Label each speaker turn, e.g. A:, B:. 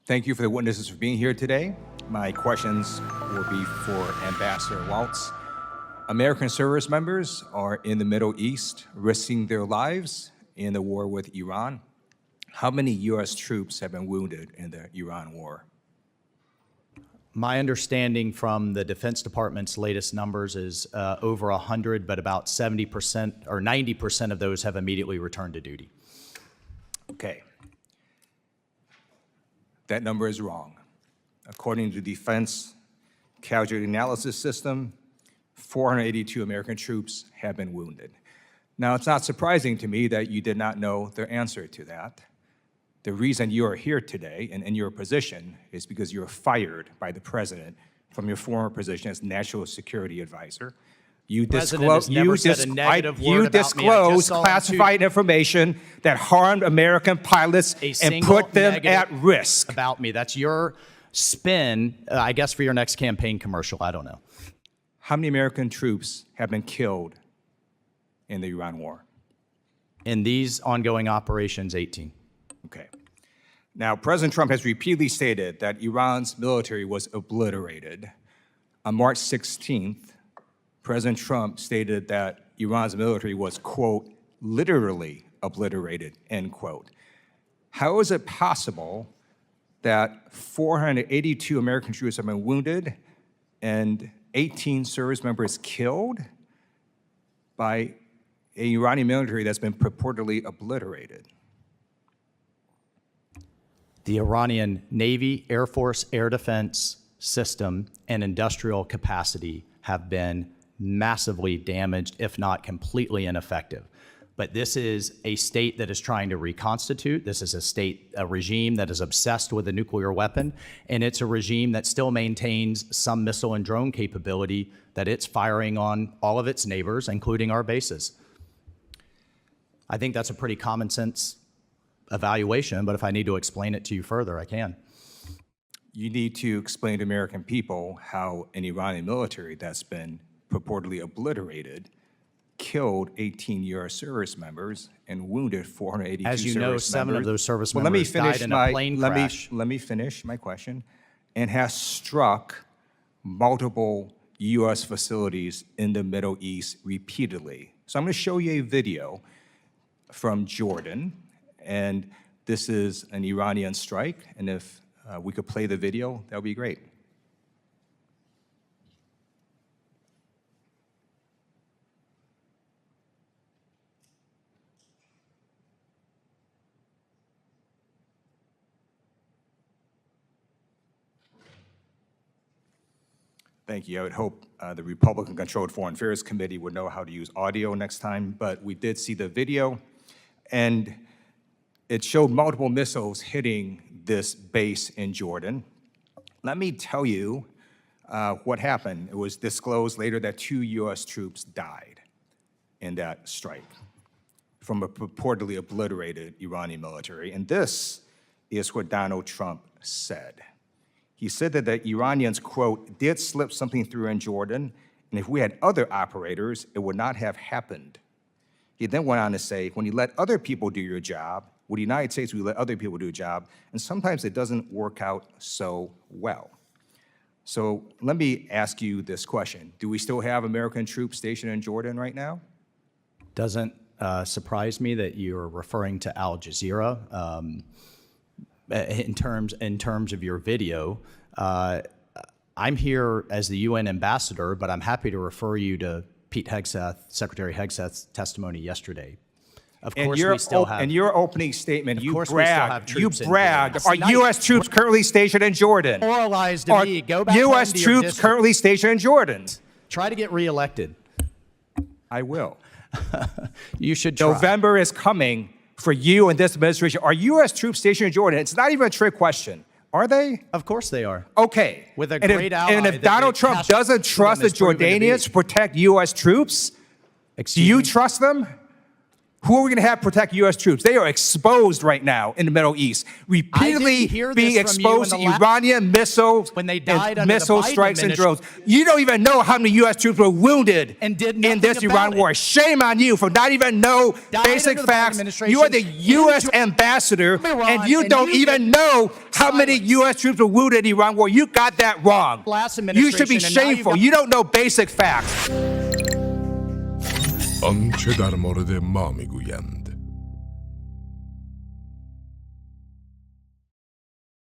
A: Thank you for the witnesses for being here today. My questions will be for Ambassador Waltz. American service members are in the Middle East risking their lives in the war with Iran. How many U.S. troops have been wounded in the Iran war?
B: My understanding from the Defense Department's latest numbers is over 100, but about 70% or 90% of those have immediately returned to duty.
A: Okay. That number is wrong. According to the Defense Casualty Analysis System, 482 American troops have been wounded. Now, it's not surprising to me that you did not know the answer to that. The reason you are here today and in your position is because you were fired by the president from your former position as National Security Advisor. You disclose classified information that harmed American pilots and put them at risk.
B: About me. That's your spin, I guess, for your next campaign commercial. I don't know.
A: How many American troops have been killed in the Iran war?
B: In these ongoing operations, 18.
A: Okay. Now, President Trump has repeatedly stated that Iran's military was obliterated. On March 16th, President Trump stated that Iran's military was, quote, literally obliterated, end quote. How is it possible that 482 American troops have been wounded and 18 service members killed by an Iranian military that's been purportedly obliterated?
B: The Iranian Navy, Air Force, air defense system, and industrial capacity have been massively damaged, if not completely ineffective. But this is a state that is trying to reconstitute. This is a regime that is obsessed with a nuclear weapon, and it's a regime that still maintains some missile and drone capability that it's firing on all of its neighbors, including our bases. I think that's a pretty common sense evaluation, but if I need to explain it to you further, I can.
A: You need to explain to American people how an Iranian military that's been purportedly obliterated killed 18 U.S. service members and wounded 482 service members.
B: As you know, 7 of those service members died in a plane crash.
A: Let me finish my question. And has struck multiple U.S. facilities in the Middle East repeatedly. So I'm going to show you a video from Jordan. And this is an Iranian strike. And if we could play the video, that would be great. Thank you. I would hope the Republican-controlled Foreign Affairs Committee would know how to use audio next time, but we did see the video, and it showed multiple missiles hitting this base in Jordan. Let me tell you what happened. It was disclosed later that 2 U.S. troops died in that strike from a purportedly obliterated Iranian military, and this is what Donald Trump said. He said that the Iranians, quote, did slip something through in Jordan, and if we had other operators, it would not have happened. He then went on to say, when you let other people do your job, with the United States, we let other people do a job, and sometimes it doesn't work out so well. So let me ask you this question. Do we still have American troops stationed in Jordan right now?
B: Doesn't surprise me that you're referring to Al Jazeera. In terms of your video, I'm here as the UN ambassador, but I'm happy to refer you to Pete Hegseth, Secretary Hegseth's testimony yesterday. Of course, we still have.
A: In your opening statement, you bragged.
B: Are
A: Are U.S. troops currently stationed in Jordan?
B: Moralized to me. Go back
A: U.S. troops currently stationed in Jordan?
B: Try to get reelected.
A: I will.
B: You should try.
A: November is coming for you and this administration. Are U.S. troops stationed in Jordan? It's not even a trick question. Are they?
B: Of course they are.
A: Okay.
B: With a great ally.
A: And if Donald Trump doesn't trust the Jordanians to protect U.S. troops, do you trust them? Who are we going to have protect U.S. troops? They are exposed right now in the Middle East, repeatedly
B: hear this
A: being
B: from you
A: exposed to
B: in the
A: Iranian missiles
B: when they died
A: and
B: under the
A: missile
B: Biden
A: strikes and drones.
B: administration.
A: You don't even know how many U.S. troops were wounded
B: And did
A: in
B: nothing
A: this
B: about
A: Iran war.
B: it.
A: Shame on you for not even know
B: Died
A: basic
B: under the Biden
A: facts.
B: administration
A: You are the U.S.
B: into
A: ambassador,
B: Iran,
A: and you
B: and
A: don't
B: you
A: even
B: did
A: know how many
B: silence.
A: U.S. troops were wounded in the Iran war. You got that wrong.
B: Last
A: You should be
B: administration, and now you
A: shameful.
B: got-
A: You don't know basic facts.
C: آنچه در مورد ما میگویند